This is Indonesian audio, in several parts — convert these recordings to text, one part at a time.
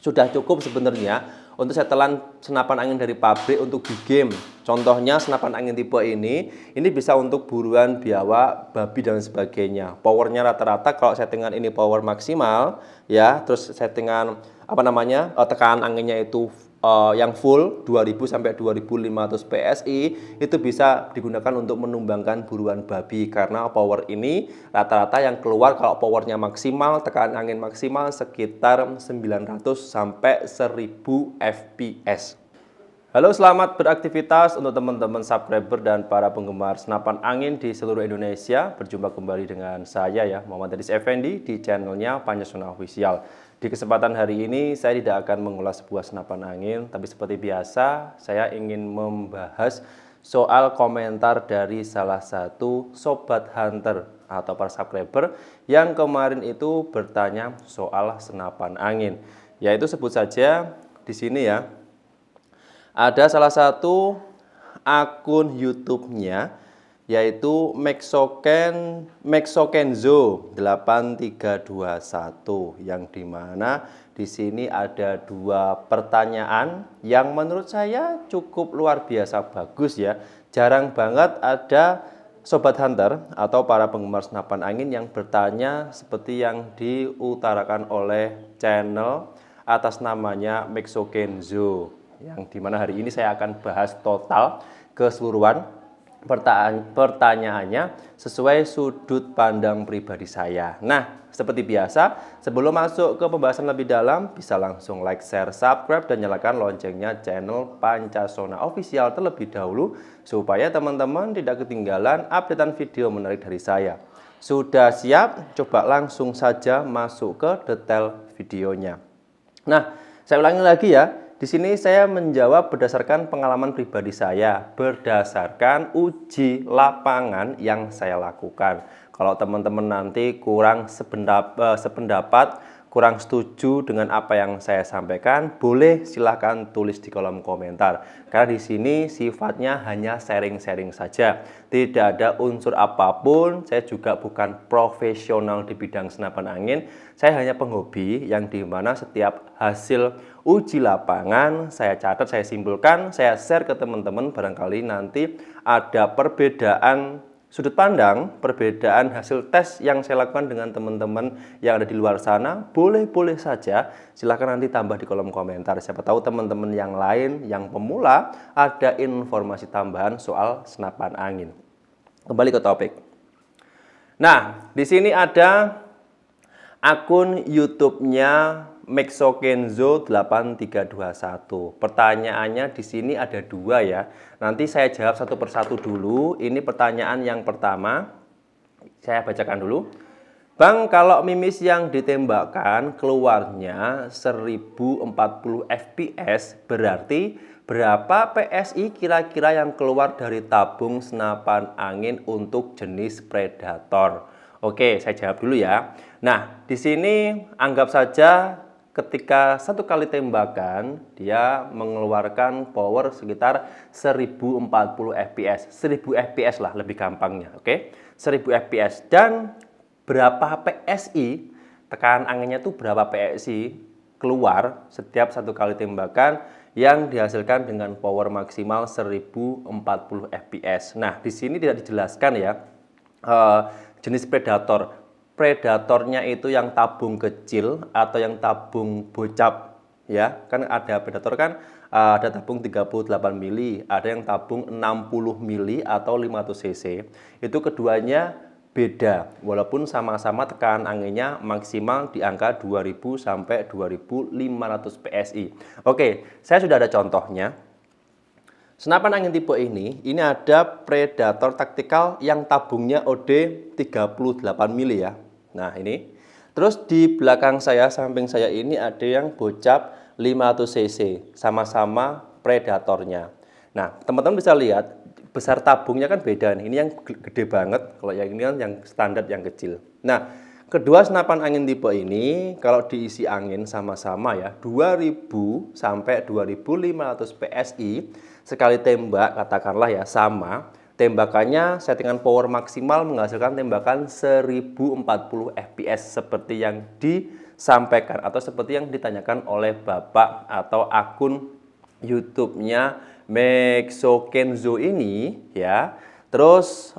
sudah cukup sebenarnya untuk setelan senapan angin dari pabrik untuk di game. Contohnya senapan angin tipe ini bisa untuk buruan biawak, babi dan sebagainya. Powernya rata-rata kalau settingan ini power maksimal ya, terus settingan tekanan anginnya itu yang full 2000 sampai 2500 PSI itu bisa digunakan untuk menumbangkan buruan babi karena power ini rata-rata yang keluar kalau powernya maksimal, tekanan angin maksimal sekitar 900 sampai 1000 fps. Halo, selamat beraktivitas untuk teman-teman subscriber dan para penggemar senapan angin di seluruh Indonesia. Berjumpa kembali dengan saya ya, Muhammad Hadis Effendi di channelnya Pancasona Official. Di kesempatan hari ini saya tidak akan mengulas sebuah senapan angin, tapi seperti biasa saya ingin membahas soal komentar dari salah satu sobat hunter atau para subscriber yang kemarin itu bertanya soal senapan angin. Yaitu sebut saja di sini ya. Ada salah satu akun YouTube-nya yaitu Maxokenzo 8321 yang dimana di sini ada dua pertanyaan yang menurut saya cukup luar biasa bagus ya. Jarang banget ada sobat hunter atau para penggemar senapan angin yang bertanya seperti yang diutarakan oleh channel atas namanya Maxokenzo, yang dimana hari ini saya akan bahas total keseluruhan pertanyaannya sesuai sudut pandang pribadi saya. Nah, seperti biasa, sebelum masuk ke pembahasan lebih dalam, bisa langsung like, share, subscribe, dan nyalakan loncengnya channel Pancasona Official terlebih dahulu, supaya teman-teman tidak ketinggalan updatean video menarik dari saya. Sudah siap? Coba langsung saja masuk ke detail videonya. Nah, saya ulangi lagi ya. Di sini saya menjawab berdasarkan pengalaman pribadi saya, berdasarkan uji lapangan yang saya lakukan. Kalau teman-teman nanti kurang sependapat, kurang setuju dengan apa yang saya sampaikan, boleh silahkan tulis di kolom komentar. Karena di sini sifatnya hanya sharing-sharing saja. Tidak ada unsur apapun, saya juga bukan profesional di bidang senapan angin. Saya hanya penghobi yang dimana setiap hasil uji lapangan saya catat, saya simpulkan, saya share ke teman-teman. Barangkali nanti ada perbedaan sudut pandang, perbedaan hasil tes yang saya lakukan dengan teman-teman yang ada di luar sana, boleh-boleh saja. Silahkan nanti tambah di kolom komentar. Siapa tahu teman-teman yang lain, yang pemula, ada informasi tambahan soal senapan angin. Kembali ke topik. Nah, di sini ada akun YouTube-nya Maxokenzo 8321. Pertanyaannya di sini ada dua ya. Nanti saya jawab satu persatu dulu. Ini pertanyaan yang pertama. Saya bacakan dulu. Bang, kalau mimis yang ditembakkan keluarnya 1040 fps, berarti berapa PSI kira-kira yang keluar dari tabung senapan angin untuk jenis Predator? Oke, saya jawab dulu ya. Nah, di sini anggap saja ketika satu kali tembakan dia mengeluarkan power sekitar 1040 fps. 1000 fps lah lebih gampangnya, oke? 1000 fps. Dan berapa PSI, tekanan anginnya itu berapa PSI keluar setiap satu kali tembakan yang dihasilkan dengan power maksimal 1040 fps. Nah, di sini tidak dijelaskan ya jenis Predator. Predatornya itu yang tabung kecil atau yang tabung bocap ya. Kan ada Predator kan ada tabung 38 mili, ada yang tabung 60 mili atau 500 cc. Itu keduanya beda walaupun sama-sama tekanan anginnya maksimal di angka 2000 sampai 2500 PSI. Oke, saya sudah ada contohnya. Senapan angin tipe ini ada Predator taktikal yang tabungnya OD 38 mili ya. Nah, ini. Terus di belakang saya, samping saya ini ada yang bocap 500 cc, sama-sama Predatornya. Nah, teman-teman bisa lihat besar tabungnya kan beda nih. Ini yang gede banget, kalau yang ini kan yang standar yang kecil. Nah, kedua senapan angin tipe ini kalau diisi angin sama-sama ya 2000 sampai 2500 PSI. Sekali tembak katakanlah ya sama, tembakannya settingan power maksimal menghasilkan tembakan 1040 fps seperti yang di sampaikan atau seperti yang ditanyakan oleh Bapak atau akun YouTube-nya Mexo Kenzo ini ya. Terus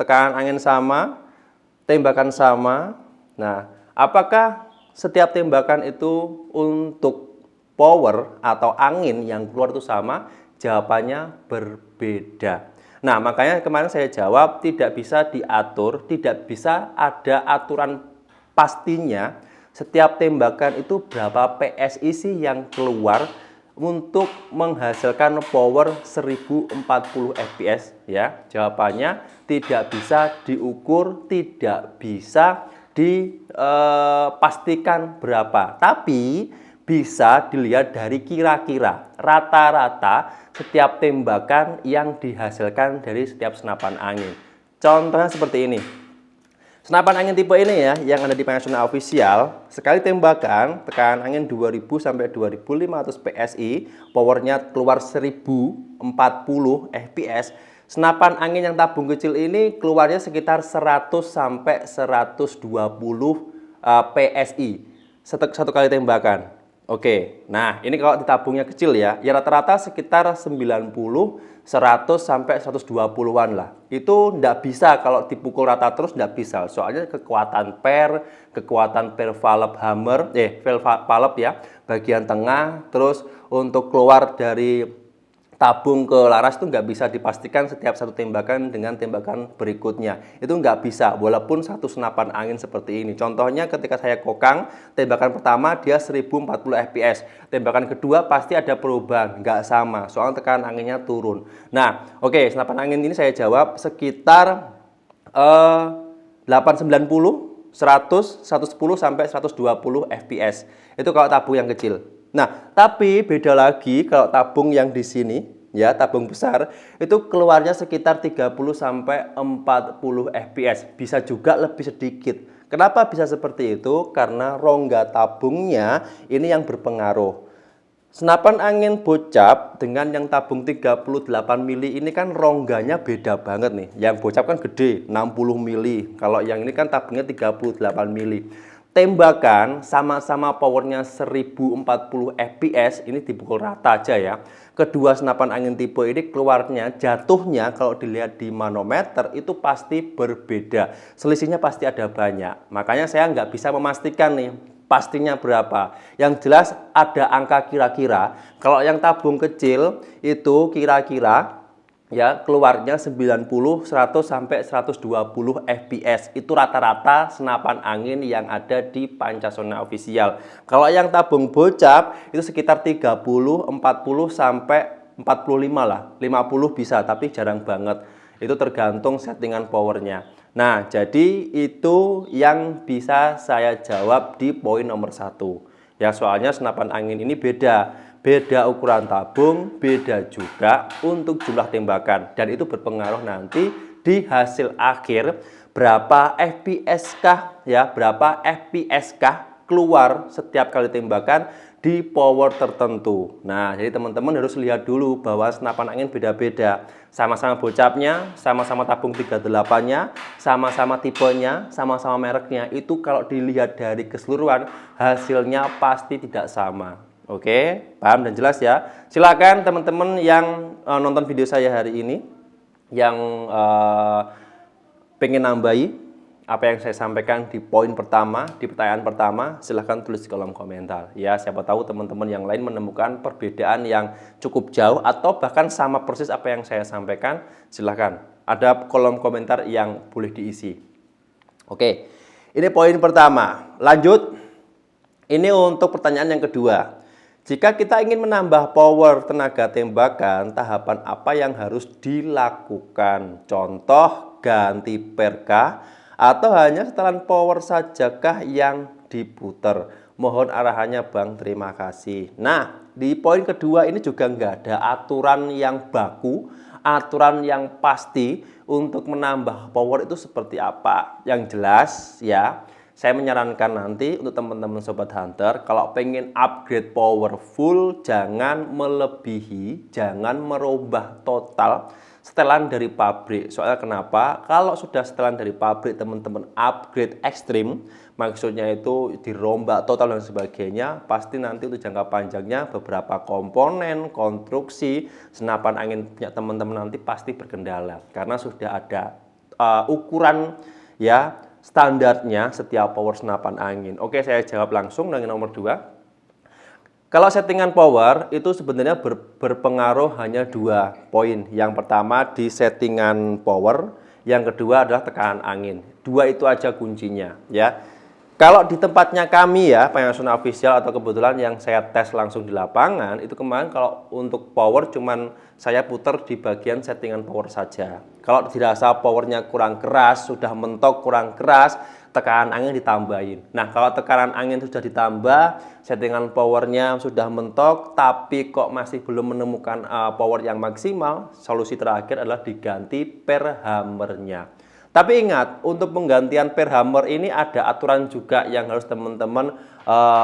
tekanan angin sama, tembakan sama. Nah, apakah setiap tembakan itu untuk power atau angin yang keluar itu sama? Jawabannya berbeda. Nah, makanya kemarin saya jawab tidak bisa diatur, tidak bisa ada aturan pastinya setiap tembakan itu berapa PSI sih yang keluar untuk menghasilkan power 1040 fps ya. Jawabannya tidak bisa diukur, tidak bisa dipastikan berapa, tapi bisa dilihat dari kira-kira rata-rata setiap tembakan yang dihasilkan dari setiap senapan angin. Contohnya seperti ini. Senapan angin tipe ini ya, yang ada di Panasonic Official, sekali tembakan tekanan angin 2000 sampai 2500 PSI, powernya keluar 1040 fps. Senapan angin yang tabung kecil ini keluarnya sekitar 100 sampai 120 PSI satu kali tembakan. Oke, nah ini kalau di tabungnya kecil ya, ya rata-rata sekitar 90, 100 sampai 120-an lah. Itu nggak bisa kalau dipukul rata terus, nggak bisa. Soalnya kekuatan per valve hammer, valve ya, bagian tengah, terus untuk keluar dari tabung ke laras itu nggak bisa dipastikan setiap satu tembakan dengan tembakan berikutnya. Itu nggak bisa, walaupun satu senapan angin seperti ini. Contohnya ketika saya kokang, tembakan pertama dia 1040 fps. Tembakan kedua pasti ada perubahan, nggak sama, soal tekanan anginnya turun. Nah, oke, senapan angin ini saya jawab sekitar 890, 100, 110 sampai 120 fps. Itu kalau tabung yang kecil. Nah, tapi beda lagi kalau tabung yang di sini, ya, tabung besar, itu keluarnya sekitar 30 sampai 40 fps. Bisa juga lebih sedikit. Kenapa bisa seperti itu? Karena rongga tabungnya ini yang berpengaruh. Senapan angin bocap dengan yang tabung 38 mili ini kan rongganya beda banget nih. Yang bocap kan gede, 60 mili. Kalau yang ini kan tabungnya 38 mili. Tembakan sama-sama powernya 1040 fps, ini dipukul rata aja ya. Kedua senapan angin tipe ini keluarnya, jatuhnya kalau dilihat di manometer itu pasti berbeda. Selisihnya pasti ada banyak. Makanya saya nggak bisa memastikan nih pastinya berapa. Yang jelas ada angka kira-kira. Kalau yang tabung kecil itu kira-kira ya keluarnya 90, 100 sampai 120 fps. Itu rata-rata senapan angin yang ada di Pancasonic Official. Kalau yang tabung bocap itu sekitar 30, 40 sampai 45 lah. 50 bisa tapi jarang banget. Itu tergantung settingan powernya. Nah, jadi itu yang bisa saya jawab di poin nomor 1. Ya, soalnya senapan angin ini beda. Beda ukuran tabung, beda juga untuk jumlah tembakan. Dan itu berpengaruh nanti di hasil akhir berapa fps kah ya, berapa fps kah keluar setiap kali tembakan di power tertentu. Nah, jadi teman-teman harus lihat dulu bahwa senapan angin beda-beda. Sama-sama bocapnya, sama-sama tabung 38-nya, sama-sama tipenya, sama-sama mereknya. Itu kalau dilihat dari keseluruhan, hasilnya pasti tidak sama. Oke, paham dan jelas ya. Silakan teman-teman yang nonton video saya hari ini, yang pengen nambahi apa yang saya sampaikan di poin pertama, di pertanyaan pertama, silahkan tulis di kolom komentar. Ya, siapa tahu teman-teman yang lain menemukan perbedaan yang cukup jauh atau bahkan sama persis apa yang saya sampaikan, silahkan. Ada kolom komentar yang boleh diisi. Oke, ini poin pertama. Lanjut, ini untuk pertanyaan yang kedua. Jika kita ingin menambah power tenaga tembakan, tahapan apa yang harus dilakukan? Contoh, ganti perkah atau hanya setelan power sajakah yang diputer? Mohon arahannya Bang, terima kasih. Nah, di poin kedua ini juga nggak ada aturan yang baku, aturan yang pasti untuk menambah power itu seperti apa. Yang jelas ya, saya menyarankan nanti untuk teman-teman Sobat Hunter, kalau pengen upgrade powerful, jangan melebihi, jangan merubah total setelan dari pabrik. Soalnya kenapa? Kalau sudah setelan dari pabrik, teman-teman upgrade ekstrim, maksudnya itu dirombak total dan sebagainya, pasti nanti untuk jangka panjangnya beberapa komponen, konstruksi, senapan angin punya teman-teman nanti pasti berkendala. Karena sudah ada ukuran ya standarnya setiap power senapan angin. Oke, saya jawab langsung dengan nomor 2. Kalau settingan power itu sebenarnya berpengaruh hanya 2 poin. Yang pertama di settingan power, yang kedua adalah tekanan angin. 2 itu aja kuncinya ya. Kalau di tempatnya kami ya, Panasonic Official atau kebetulan yang saya tes langsung di lapangan, itu kemarin kalau untuk power cuman saya putar di bagian settingan power saja. Kalau dirasa powernya kurang keras, sudah mentok kurang keras, tekanan angin ditambahin. Nah, kalau tekanan angin sudah ditambah, settingan powernya sudah mentok, tapi kok masih belum menemukan power yang maksimal, solusi terakhir adalah diganti per hammernya. Tapi ingat, untuk penggantian per hammer ini ada aturan juga yang harus teman-teman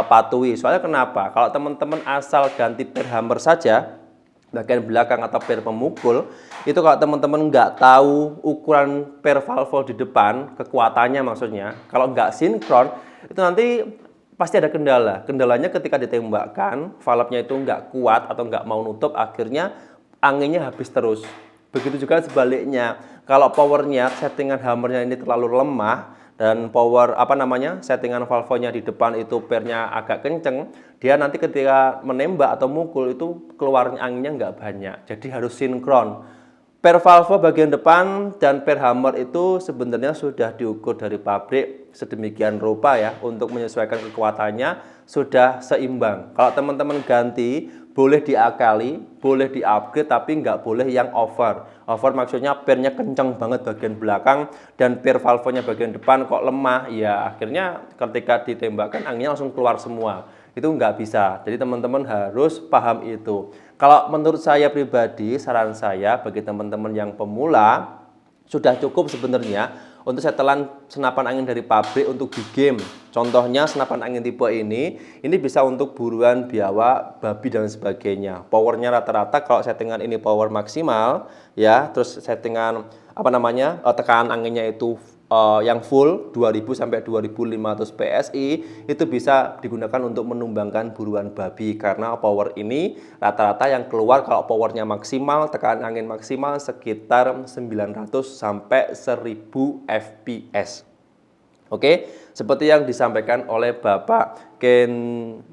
patuhi. Soalnya kenapa? Kalau teman-teman asal ganti per hammer saja, bagian belakang atau per pemukul, itu kalau teman-teman nggak tahu ukuran per valve di depan, kekuatannya maksudnya, kalau nggak sinkron, itu nanti pasti ada kendala. Kendalanya ketika ditembakkan, valve-nya itu nggak kuat atau nggak mau nutup, akhirnya anginnya habis terus. Begitu juga sebaliknya, kalau powernya, settingan hammernya ini terlalu lemah dan power settingan valve-nya di depan itu pernya agak kenceng, dia nanti ketika menembak atau mukul itu keluarnya anginnya nggak banyak. Jadi harus sinkron. Per valve bagian depan dan per hammer itu sebenarnya sudah diukur dari pabrik sedemikian rupa ya, untuk menyesuaikan kekuatannya sudah seimbang. Kalau teman-teman ganti, boleh diakali, boleh di-upgrade, tapi nggak boleh yang over. Over maksudnya pernya kencang banget bagian belakang dan per valve-nya bagian depan kok lemah, ya akhirnya ketika ditembakkan anginnya langsung keluar semua. Itu nggak bisa. Jadi teman-teman harus paham itu. Kalau menurut saya pribadi, saran saya bagi teman-teman yang pemula, sudah cukup sebenarnya untuk setelan senapan angin dari pabrik untuk di game. Contohnya senapan angin tipe ini bisa untuk buruan, biawak, babi dan sebagainya. Powernya rata-rata kalau settingan ini power maksimal ya, terus settingan tekanan anginnya itu yang full 2000 sampai 2500 PSI itu bisa digunakan untuk menumbangkan buruan babi, karena power ini rata-rata yang keluar kalau powernya maksimal, tekanan angin maksimal sekitar 900 sampai 1000 fps. Oke, seperti yang disampaikan oleh Bapak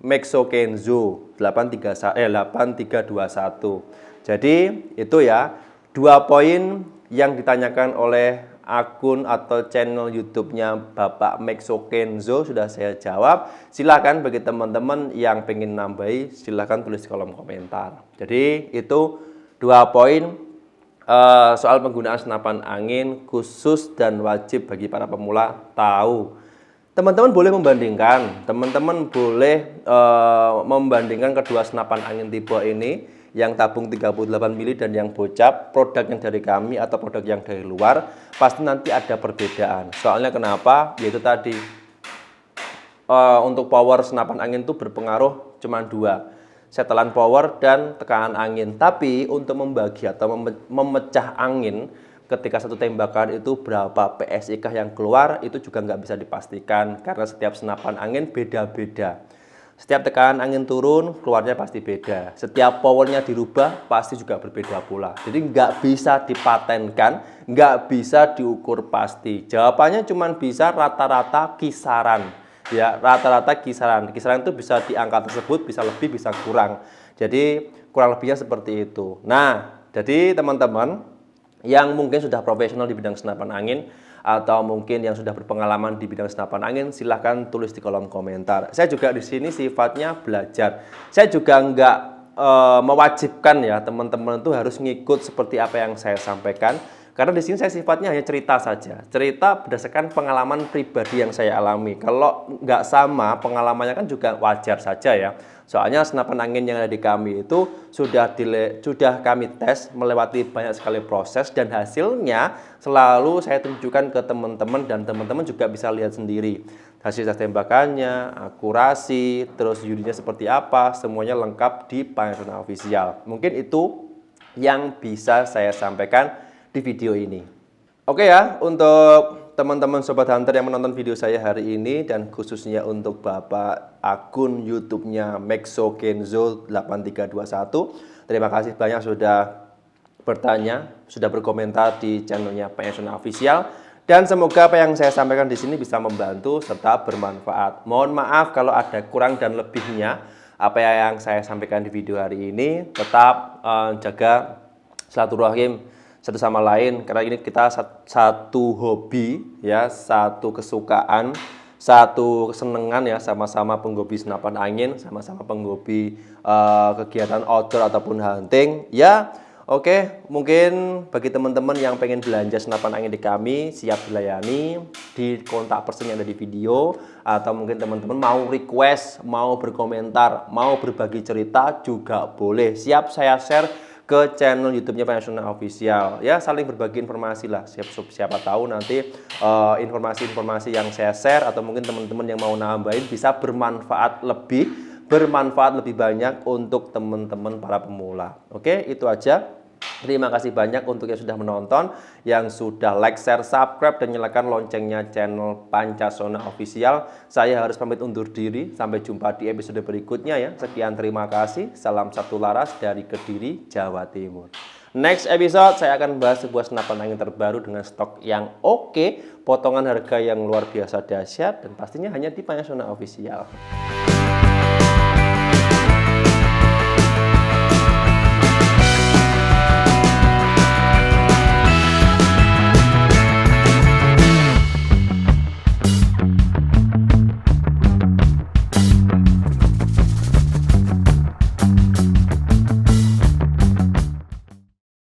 Mexo Kenzo 8321. Jadi itu ya 2 poin yang ditanyakan oleh akun atau channel YouTube-nya Bapak Mexo Kenzo sudah saya jawab. Silahkan bagi teman-teman yang pengen nambahi, silahkan tulis di kolom komentar. Jadi itu 2 poin soal penggunaan senapan angin khusus dan wajib bagi para pemula tahu. Teman-teman boleh membandingkan, membandingkan kedua senapan angin tipe ini, yang tabung 38 mili dan yang bocap, produk yang dari kami atau produk yang dari luar, pasti nanti ada perbedaan. Soalnya kenapa? Yaitu tadi untuk power senapan angin itu berpengaruh cuma 2, setelan power dan tekanan angin. Tapi untuk membagi atau memecah angin ketika satu tembakan itu berapa PSI kah yang keluar, itu juga nggak bisa dipastikan karena setiap senapan angin beda-beda. Setiap tekanan angin turun, keluarnya pasti beda. Setiap powernya dirubah, pasti juga berbeda pula. Jadi nggak bisa dipatenkan, nggak bisa diukur pasti. Jawabannya cuma bisa rata-rata kisaran. Ya, rata-rata kisaran. Kisaran itu bisa di angka tersebut, bisa lebih, bisa kurang. Jadi kurang lebihnya seperti itu. Nah, jadi teman-teman yang mungkin sudah profesional di bidang senapan angin, atau mungkin yang sudah berpengalaman di bidang senapan angin, silahkan tulis di kolom komentar. Saya juga di sini sifatnya belajar. Saya juga nggak mewajibkan ya teman-teman itu harus ngikut seperti apa yang saya sampaikan. Karena di sini saya sifatnya hanya cerita saja. Cerita berdasarkan pengalaman pribadi yang saya alami. Kalau nggak sama pengalamannya kan juga wajar saja ya. Soalnya senapan angin yang ada di kami itu sudah kami tes melewati banyak sekali proses, dan hasilnya selalu saya tunjukkan ke teman-teman, dan teman-teman juga bisa lihat sendiri hasil tembakannya, akurasi, terus unitnya seperti apa, semuanya lengkap di Panasonic Official. Mungkin itu yang bisa saya sampaikan di video ini. Oke ya, untuk teman-teman Sobat Hunter yang menonton video saya hari ini dan khususnya untuk Bapak akun YouTube-nya Maxokenzo8321, terima kasih banyak sudah bertanya, sudah berkomentar di channelnya Pensiona Official, dan semoga apa yang saya sampaikan di sini bisa membantu serta bermanfaat. Mohon maaf kalau ada kurang dan lebihnya apa yang saya sampaikan di video hari ini. Tetap jaga silaturahim satu sama lain, karena ini kita satu hobi ya, satu kesukaan, satu kesenangan ya, sama-sama penghobi senapan angin, sama-sama penghobi kegiatan outdoor ataupun hunting ya. Oke, mungkin bagi teman-teman yang pengen belanja senapan angin di kami, siap dilayani di kontak person yang ada di video, atau mungkin teman-teman mau request, mau berkomentar, mau berbagi cerita juga boleh. Siap saya share ke channel YouTube-nya Pensiona Official. Ya, saling berbagi informasi lah. Siapa tahu nanti informasi-informasi yang saya share atau mungkin teman-teman yang mau nambahin bisa bermanfaat lebih banyak untuk teman-teman para pemula. Oke, itu aja. Terima kasih banyak untuk yang sudah menonton, yang sudah like, share, subscribe, dan nyalakan loncengnya channel Pancasona Official. Saya harus pamit undur diri. Sampai jumpa di episode berikutnya ya. Sekian, terima kasih. Salam satu laras dari Kediri, Jawa Timur. Next episode saya akan bahas sebuah senapan angin terbaru dengan stok yang oke, potongan harga yang luar biasa dahsyat, dan pastinya hanya di Pancasona Official.